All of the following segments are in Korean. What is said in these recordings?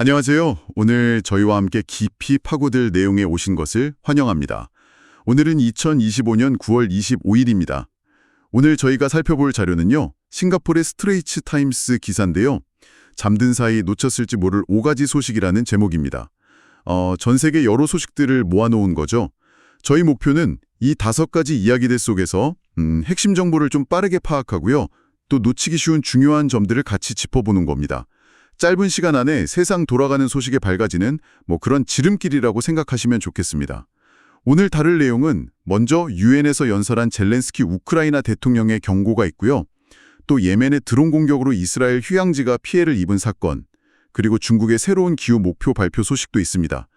안녕하세요. 오늘 저희와 함께 깊이 파고들 내용에 오신 것을 환영합니다. 오늘은 2025년 9월 25일입니다. 오늘 저희가 살펴볼 자료는요. 싱가포르의 스트레이츠 타임스 기사인데요. 잠든 사이 놓쳤을지 모를 5가지 소식이라는 제목입니다. 전 세계 여러 소식들을 모아놓은 거죠. 저희 목표는 이 5가지 이야기들 속에서 핵심 정보를 좀 빠르게 파악하고요. 또 놓치기 쉬운 중요한 점들을 같이 짚어보는 겁니다. 짧은 시간 안에 세상 돌아가는 소식에 밝아지는 그런 지름길이라고 생각하시면 좋겠습니다. 오늘 다룰 내용은 먼저 유엔에서 연설한 젤렌스키 우크라이나 대통령의 경고가 있고요. 또 예멘의 드론 공격으로 이스라엘 휴양지가 피해를 입은 사건, 그리고 중국의 새로운 기후 목표 발표 소식도 있습니다.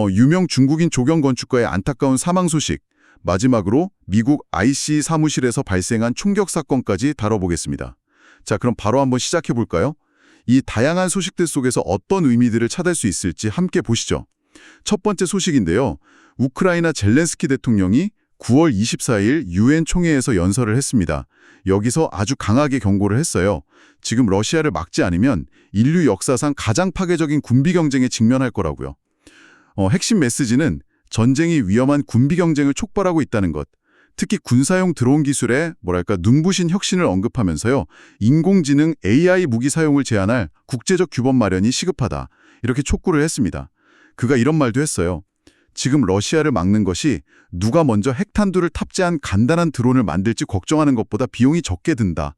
유명 중국인 조경 건축가의 안타까운 사망 소식, 마지막으로 미국 IC 사무실에서 발생한 총격 사건까지 다뤄보겠습니다. 자, 그럼 바로 한번 시작해볼까요? 이 다양한 소식들 속에서 어떤 의미들을 찾을 수 있을지 함께 보시죠. 첫 번째 소식인데요. 우크라이나 젤렌스키 대통령이 9월 24일 유엔 총회에서 연설을 했습니다. 여기서 아주 강하게 경고를 했어요. 지금 러시아를 막지 않으면 인류 역사상 가장 파괴적인 군비 경쟁에 직면할 거라고요. 핵심 메시지는 전쟁이 위험한 군비 경쟁을 촉발하고 있다는 것. 특히 군사용 드론 기술의 눈부신 혁신을 언급하면서요. 인공지능 AI 무기 사용을 제한할 국제적 규범 마련이 시급하다. 이렇게 촉구를 했습니다. 그가 이런 말도 했어요. 지금 러시아를 막는 것이 누가 먼저 핵탄두를 탑재한 간단한 드론을 만들지 걱정하는 것보다 비용이 적게 든다.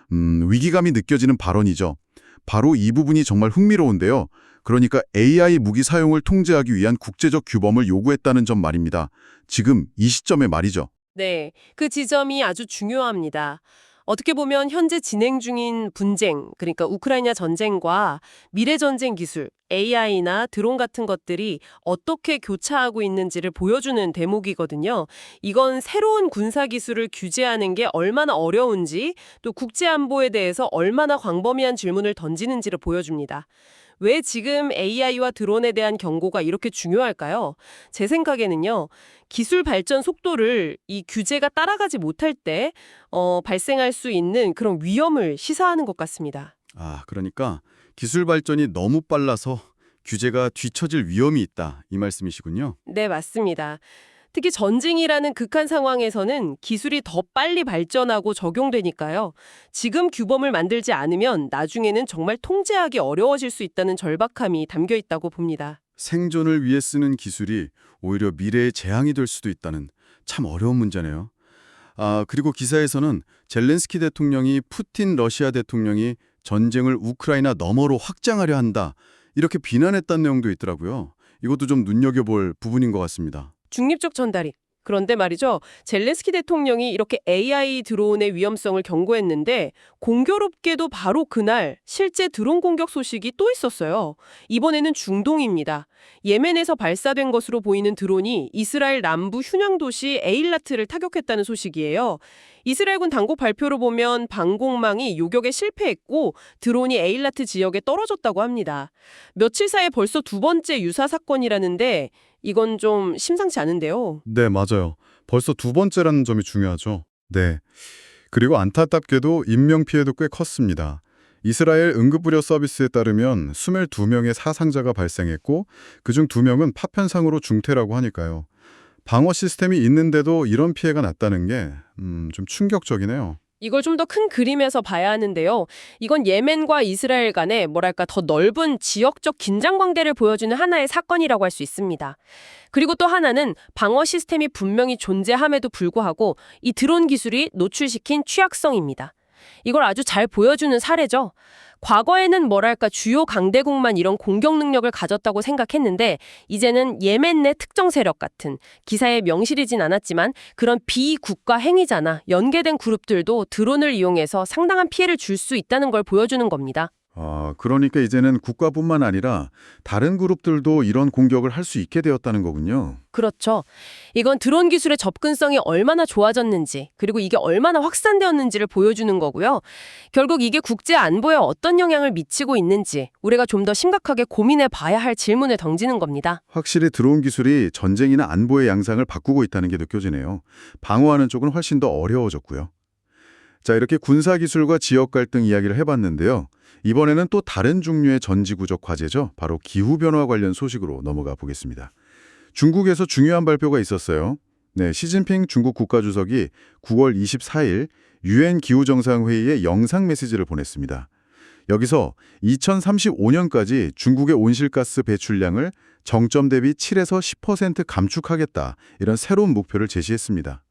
위기감이 느껴지는 발언이죠. 바로 이 부분이 정말 흥미로운데요. 그러니까 AI 무기 사용을 통제하기 위한 국제적 규범을 요구했다는 점 말입니다. 지금 이 시점에 말이죠. 네, 그 지점이 아주 중요합니다. 어떻게 보면 현재 진행 중인 분쟁, 그러니까 우크라이나 전쟁과 미래 전쟁 기술, AI나 드론 같은 것들이 어떻게 교차하고 있는지를 보여주는 대목이거든요. 이건 새로운 군사 기술을 규제하는 게 얼마나 어려운지, 또 국제 안보에 대해서 얼마나 광범위한 질문을 던지는지를 보여줍니다. 왜 지금 AI와 드론에 대한 경고가 이렇게 중요할까요? 제 생각에는요. 기술 발전 속도를 이 규제가 따라가지 못할 때 발생할 수 있는 그런 위험을 시사하는 것 같습니다. 그러니까 기술 발전이 너무 빨라서 규제가 뒤처질 위험이 있다. 이 말씀이시군요. 네, 맞습니다. 특히 전쟁이라는 극한 상황에서는 기술이 더 빨리 발전하고 적용되니까요. 지금 규범을 만들지 않으면 나중에는 정말 통제하기 어려워질 수 있다는 절박함이 담겨 있다고 봅니다. 생존을 위해 쓰는 기술이 오히려 미래의 재앙이 될 수도 있다는 참 어려운 문제네요. 그리고 기사에서는 젤렌스키 대통령이 푸틴 러시아 대통령이 전쟁을 우크라이나 너머로 확장하려 한다. 이렇게 비난했다는 내용도 있더라고요. 이것도 좀 눈여겨볼 부분인 것 같습니다. 중립적 전달이. 그런데 말이죠. 젤렌스키 대통령이 이렇게 AI 드론의 위험성을 경고했는데 공교롭게도 바로 그날 실제 드론 공격 소식이 또 있었어요. 이번에는 중동입니다. 예멘에서 발사된 것으로 보이는 드론이 이스라엘 남부 휴양 도시 에일라트를 타격했다는 소식이에요. 이스라엘군 당국 발표로 보면 방공망이 요격에 실패했고 드론이 에일라트 지역에 떨어졌다고 합니다. 며칠 사이에 벌써 2번째 유사 사건이라는데 이건 좀 심상치 않은데요. 네, 맞아요. 벌써 2번째라는 점이 중요하죠. 네. 그리고 안타깝게도 인명피해도 꽤 컸습니다. 이스라엘 응급의료 서비스에 따르면 22명의 사상자가 발생했고 그중 2명은 파편상으로 중태라고 하니까요. 방어 시스템이 있는데도 이런 피해가 났다는 게 좀 충격적이네요. 이걸 좀 더 큰 그림에서 봐야 하는데요. 이건 예멘과 이스라엘 간의 더 넓은 지역적 긴장 관계를 보여주는 하나의 사건이라고 할 수 있습니다. 그리고 또 하나는 방어 시스템이 분명히 존재함에도 불구하고 이 드론 기술이 노출시킨 취약성입니다. 이걸 아주 잘 보여주는 사례죠. 과거에는 주요 강대국만 이런 공격 능력을 가졌다고 생각했는데 이제는 예멘 내 특정 세력 같은 기사에 명시되진 않았지만 그런 비국가 행위자나 연계된 그룹들도 드론을 이용해서 상당한 피해를 줄 수 있다는 걸 보여주는 겁니다. 그러니까 이제는 국가뿐만 아니라 다른 그룹들도 이런 공격을 할 수 있게 되었다는 거군요. 그렇죠. 이건 드론 기술의 접근성이 얼마나 좋아졌는지, 그리고 이게 얼마나 확산되었는지를 보여주는 거고요. 결국 이게 국제 안보에 어떤 영향을 미치고 있는지 우리가 좀 더 심각하게 고민해 봐야 할 질문을 던지는 겁니다. 확실히 드론 기술이 전쟁이나 안보의 양상을 바꾸고 있다는 게 느껴지네요. 방어하는 쪽은 훨씬 더 어려워졌고요. 자, 이렇게 군사기술과 지역 갈등 이야기를 해봤는데요. 이번에는 또 다른 종류의 전지구적 과제죠. 바로 기후변화 관련 소식으로 넘어가 보겠습니다. 중국에서 중요한 발표가 있었어요. 네, 시진핑 중국 국가주석이 9월 24일 유엔 기후정상회의에 영상 메시지를 보냈습니다. 여기서 2035년까지 중국의 온실가스 배출량을 정점 대비 7에서 10% 감축하겠다, 이런 새로운 목표를 제시했습니다.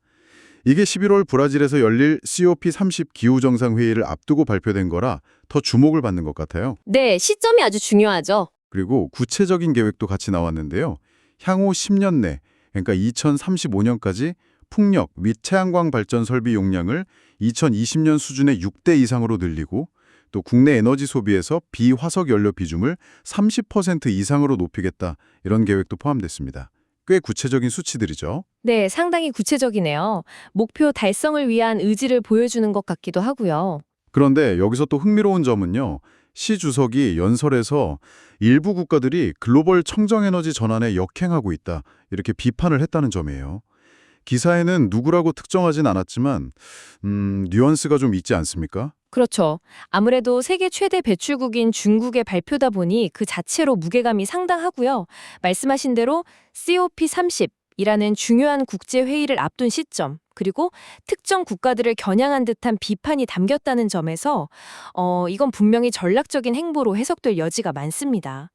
이게 11월 브라질에서 열릴 COP30 기후정상회의를 앞두고 발표된 거라 더 주목을 받는 것 같아요. 네, 시점이 아주 중요하죠. 그리고 구체적인 계획도 같이 나왔는데요. 향후 10년 내, 그러니까 2035년까지 풍력 및 태양광 발전 설비 용량을 2020년 수준의 6대 이상으로 늘리고, 또 국내 에너지 소비에서 비화석 연료 비중을 30% 이상으로 높이겠다, 이런 계획도 포함됐습니다. 꽤 구체적인 수치들이죠. 네, 상당히 구체적이네요. 목표 달성을 위한 의지를 보여주는 것 같기도 하고요. 그런데 여기서 또 흥미로운 점은요. 시 주석이 연설에서 일부 국가들이 글로벌 청정에너지 전환에 역행하고 있다, 이렇게 비판을 했다는 점이에요. 기사에는 누구라고 특정하진 않았지만 뉘앙스가 좀 있지 않습니까? 그렇죠. 아무래도 세계 최대 배출국인 중국의 발표다 보니 그 자체로 무게감이 상당하고요. 말씀하신 대로 COP30이라는 중요한 국제회의를 앞둔 시점, 그리고 특정 국가들을 겨냥한 듯한 비판이 담겼다는 점에서 이건 분명히 전략적인 행보로 해석될 여지가 많습니다.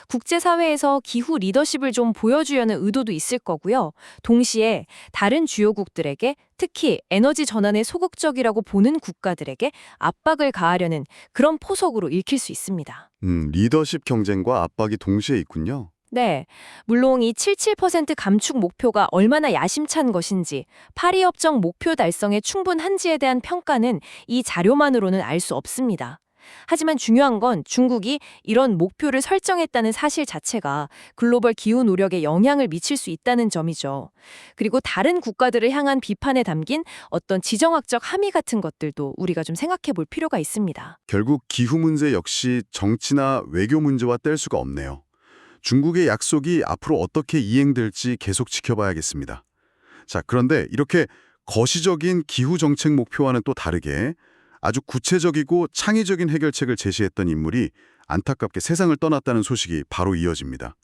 국제사회에서 기후 리더십을 좀 보여주려는 의도도 있을 거고요. 동시에 다른 주요국들에게, 특히 에너지 전환에 소극적이라고 보는 국가들에게 압박을 가하려는 그런 포석으로 읽힐 수 있습니다. 리더십 경쟁과 압박이 동시에 있군요. 네, 물론 이 77% 감축 목표가 얼마나 야심찬 것인지, 파리 협정 목표 달성에 충분한지에 대한 평가는 이 자료만으로는 알 수 없습니다. 하지만 중요한 건 중국이 이런 목표를 설정했다는 사실 자체가 글로벌 기후 노력에 영향을 미칠 수 있다는 점이죠. 그리고 다른 국가들을 향한 비판에 담긴 어떤 지정학적 함의 같은 것들도 우리가 좀 생각해 볼 필요가 있습니다. 결국 기후 문제 역시 정치나 외교 문제와 뗄 수가 없네요. 중국의 약속이 앞으로 어떻게 이행될지 계속 지켜봐야겠습니다. 자, 그런데 이렇게 거시적인 기후 정책 목표와는 또 다르게 아주 구체적이고 창의적인 해결책을 제시했던 인물이 안타깝게 세상을 떠났다는 소식이 바로 이어집니다.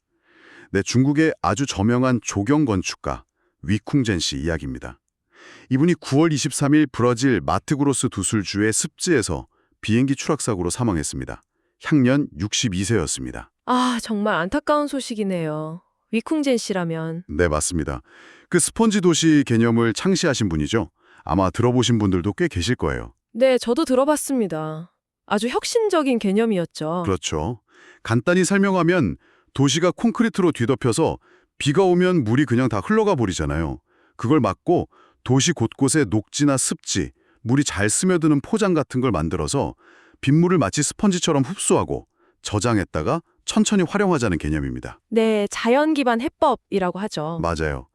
네, 중국의 아주 저명한 조경 건축가 위쿵젠 씨 이야기입니다. 이분이 9월 23일 브라질 마트그로스 두술주의 습지에서 비행기 추락 사고로 사망했습니다. 향년 62세였습니다. 아, 정말 안타까운 소식이네요. 위쿵젠 씨라면. 네, 맞습니다. 그 스펀지 도시 개념을 창시하신 분이죠. 아마 들어보신 분들도 꽤 계실 거예요. 네, 저도 들어봤습니다. 아주 혁신적인 개념이었죠. 그렇죠. 간단히 설명하면 도시가 콘크리트로 뒤덮여서 비가 오면 물이 그냥 다 흘러가 버리잖아요. 그걸 막고 도시 곳곳에 녹지나 습지, 물이 잘 스며드는 포장 같은 걸 만들어서 빗물을 마치 스펀지처럼 흡수하고 저장했다가 천천히 활용하자는 개념입니다. 네, 자연 기반 해법이라고 하죠. 맞아요.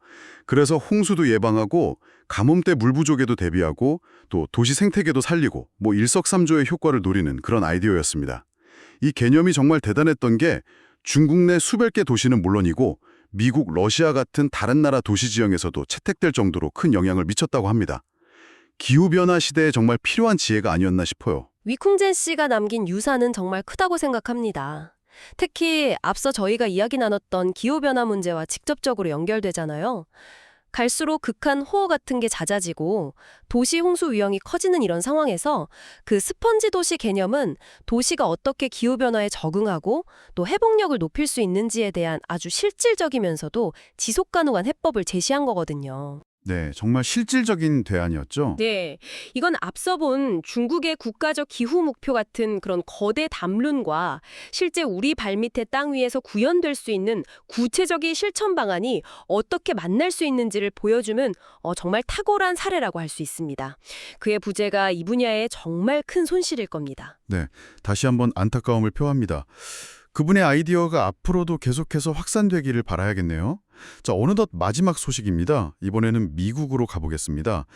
그래서 홍수도 예방하고 가뭄때 물 부족에도 대비하고 또 도시 생태계도 살리고 일석삼조의 효과를 노리는 그런 아이디어였습니다. 이 개념이 정말 대단했던 게 중국 내 수백 개 도시는 물론이고 미국, 러시아 같은 다른 나라 도시 지형에서도 채택될 정도로 큰 영향을 미쳤다고 합니다. 기후변화 시대에 정말 필요한 지혜가 아니었나 싶어요. 위쿵젠 씨가 남긴 유산은 정말 크다고 생각합니다. 특히 앞서 저희가 이야기 나눴던 기후변화 문제와 직접적으로 연결되잖아요. 갈수록 극한 호우 같은 게 잦아지고 도시 홍수 위험이 커지는 이런 상황에서 그 스펀지 도시 개념은 도시가 어떻게 기후변화에 적응하고 또 회복력을 높일 수 있는지에 대한 아주 실질적이면서도 지속 가능한 해법을 제시한 거거든요. 네, 정말 실질적인 대안이었죠. 네, 이건 앞서 본 중국의 국가적 기후 목표 같은 그런 거대 담론과 실제 우리 발밑의 땅 위에서 구현될 수 있는 구체적인 실천 방안이 어떻게 만날 수 있는지를 보여주면 정말 탁월한 사례라고 할 수 있습니다. 그의 부재가 이 분야에 정말 큰 손실일 겁니다. 네, 다시 한번 안타까움을 표합니다. 그분의 아이디어가 앞으로도 계속해서 확산되기를 바라야겠네요. 자, 어느덧 마지막 소식입니다. 이번에는 미국으로 가보겠습니다.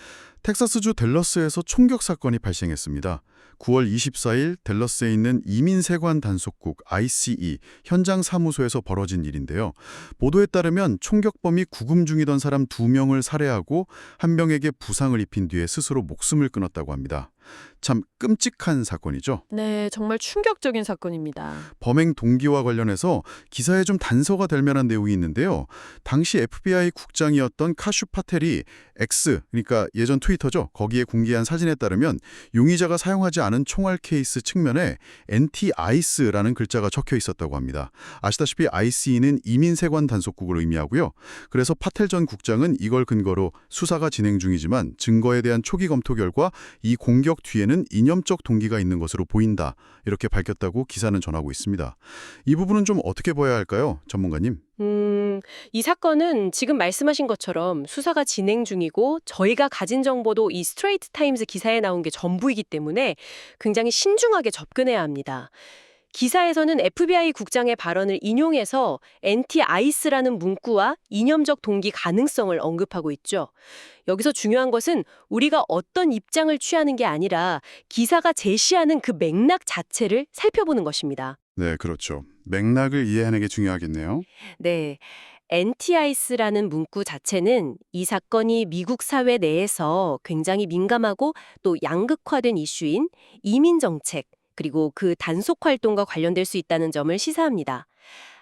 텍사스주 댈러스에서 총격 사건이 발생했습니다. 9월 24일 댈러스에 있는 이민세관 단속국 ICE 현장 사무소에서 벌어진 일인데요. 보도에 따르면 총격범이 구금 중이던 사람 2명을 살해하고 한 명에게 부상을 입힌 뒤에 스스로 목숨을 끊었다고 합니다. 참 끔찍한 사건이죠. 네, 정말 충격적인 사건입니다. 범행 동기와 관련해서 기사에 좀 단서가 될 만한 내용이 있는데요. 당시 FBI 국장이었던 카슈 파텔이 X, 그러니까 예전 트위터죠. 거기에 공개한 사진에 따르면 용의자가 사용하지 않은 총알 케이스 측면에 NT-ICE라는 글자가 적혀 있었다고 합니다. 아시다시피 ICE는 이민세관 단속국을 의미하고요. 그래서 파텔 전 국장은 이걸 근거로 수사가 진행 중이지만 증거에 대한 초기 검토 결과 이 공격 뒤에는 이념적 동기가 있는 것으로 보인다. 이렇게 밝혔다고 기사는 전하고 있습니다. 이 부분은 좀 어떻게 봐야 할까요? 전문가님. 이 사건은 지금 말씀하신 것처럼 수사가 진행 중이고 저희가 가진 정보도 이 스트레이트 타임즈 기사에 나온 게 전부이기 때문에 굉장히 신중하게 접근해야 합니다. 기사에서는 FBI 국장의 발언을 인용해서 NT-ICE라는 문구와 이념적 동기 가능성을 언급하고 있죠. 여기서 중요한 것은 우리가 어떤 입장을 취하는 게 아니라 기사가 제시하는 그 맥락 자체를 살펴보는 것입니다. 네, 그렇죠. 맥락을 이해하는 게 중요하겠네요. 네. NT-ICE라는 문구 자체는 이 사건이 미국 사회 내에서 굉장히 민감하고 또 양극화된 이슈인 이민 정책, 그리고 그 단속 활동과 관련될 수 있다는 점을 시사합니다.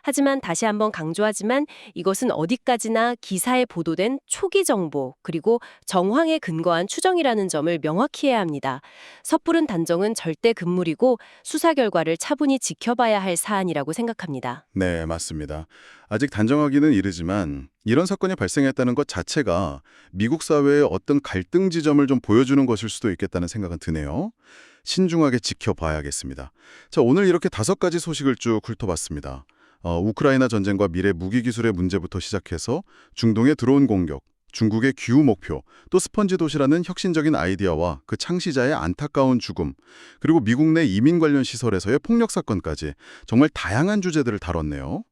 하지만 다시 한번 강조하지만 이것은 어디까지나 기사에 보도된 초기 정보 그리고 정황에 근거한 추정이라는 점을 명확히 해야 합니다. 섣부른 단정은 절대 금물이고 수사 결과를 차분히 지켜봐야 할 사안이라고 생각합니다. 네, 맞습니다. 아직 단정하기는 이르지만 이런 사건이 발생했다는 것 자체가 미국 사회의 어떤 갈등 지점을 좀 보여주는 것일 수도 있겠다는 생각은 드네요. 신중하게 지켜봐야겠습니다. 자, 오늘 이렇게 5가지 소식을 쭉 훑어봤습니다. 우크라이나 전쟁과 미래 무기 기술의 문제부터 시작해서 중동의 드론 공격, 중국의 기후 목표, 또 스펀지 도시라는 혁신적인 아이디어와 그 창시자의 안타까운 죽음, 그리고 미국 내 이민 관련 시설에서의 폭력 사건까지 정말 다양한 주제들을 다뤘네요.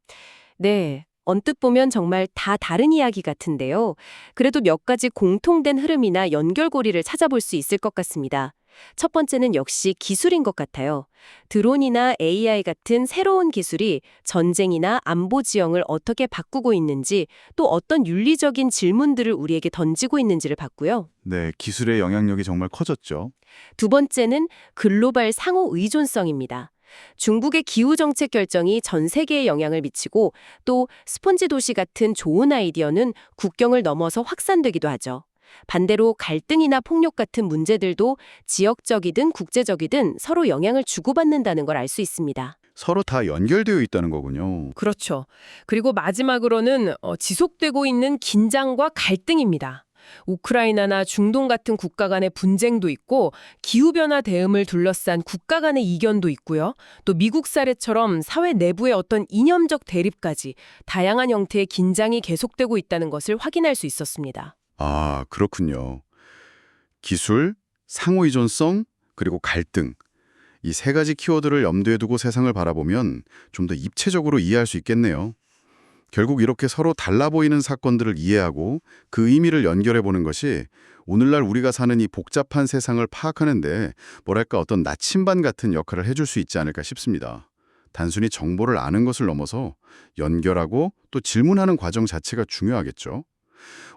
네. 언뜻 보면 정말 다 다른 이야기 같은데요. 그래도 몇 가지 공통된 흐름이나 연결고리를 찾아볼 수 있을 것 같습니다. 첫 번째는 역시 기술인 것 같아요. 드론이나 AI 같은 새로운 기술이 전쟁이나 안보 지형을 어떻게 바꾸고 있는지, 또 어떤 윤리적인 질문들을 우리에게 던지고 있는지를 봤고요. 네, 기술의 영향력이 정말 커졌죠. 두 번째는 글로벌 상호 의존성입니다. 중국의 기후 정책 결정이 전 세계에 영향을 미치고 또 스폰지 도시 같은 좋은 아이디어는 국경을 넘어서 확산되기도 하죠. 반대로 갈등이나 폭력 같은 문제들도 지역적이든 국제적이든 서로 영향을 주고받는다는 걸 알 수 있습니다. 서로 다 연결되어 있다는 거군요. 그렇죠. 그리고 마지막으로는 지속되고 있는 긴장과 갈등입니다. 우크라이나나 중동 같은 국가 간의 분쟁도 있고 기후변화 대응을 둘러싼 국가 간의 이견도 있고요. 또 미국 사례처럼 사회 내부의 어떤 이념적 대립까지 다양한 형태의 긴장이 계속되고 있다는 것을 확인할 수 있었습니다. 아, 그렇군요. 기술, 상호의존성, 그리고 갈등. 이 3가지 키워드를 염두에 두고 세상을 바라보면 좀 더 입체적으로 이해할 수 있겠네요. 결국 이렇게 서로 달라 보이는 사건들을 이해하고 그 의미를 연결해보는 것이 오늘날 우리가 사는 이 복잡한 세상을 파악하는데 뭐랄까 어떤 나침반 같은 역할을 해줄 수 있지 않을까 싶습니다. 단순히 정보를 아는 것을 넘어서 연결하고 또 질문하는 과정 자체가 중요하겠죠.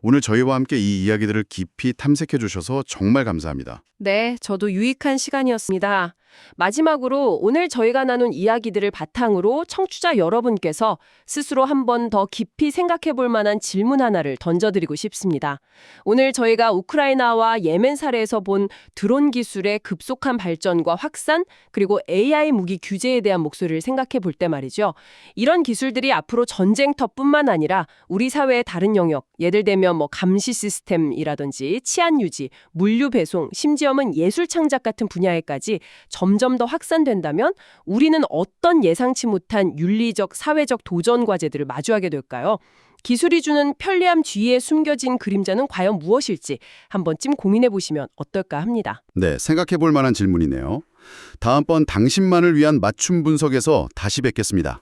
오늘 저희와 함께 이 이야기들을 깊이 탐색해 주셔서 정말 감사합니다. 네, 저도 유익한 시간이었습니다. 마지막으로 오늘 저희가 나눈 이야기들을 바탕으로 청취자 여러분께서 스스로 한 번 더 깊이 생각해 볼 만한 질문 하나를 던져드리고 싶습니다. 오늘 저희가 우크라이나와 예멘 사례에서 본 드론 기술의 급속한 발전과 확산, 그리고 AI 무기 규제에 대한 목소리를 생각해 볼 때 말이죠. 이런 기술들이 앞으로 전쟁터뿐만 아니라 우리 사회의 다른 영역, 예를 들면 감시 시스템이라든지 치안 유지, 물류 배송, 심지어는 예술 창작 같은 분야에까지 점점 더 확산된다면 우리는 어떤 예상치 못한 윤리적, 사회적 도전 과제들을 마주하게 될까요? 기술이 주는 편리함 뒤에 숨겨진 그림자는 과연 무엇일지 한 번쯤 고민해 보시면 어떨까 합니다. 네, 생각해 볼 만한 질문이네요. 다음번 당신만을 위한 맞춤 분석에서 다시 뵙겠습니다.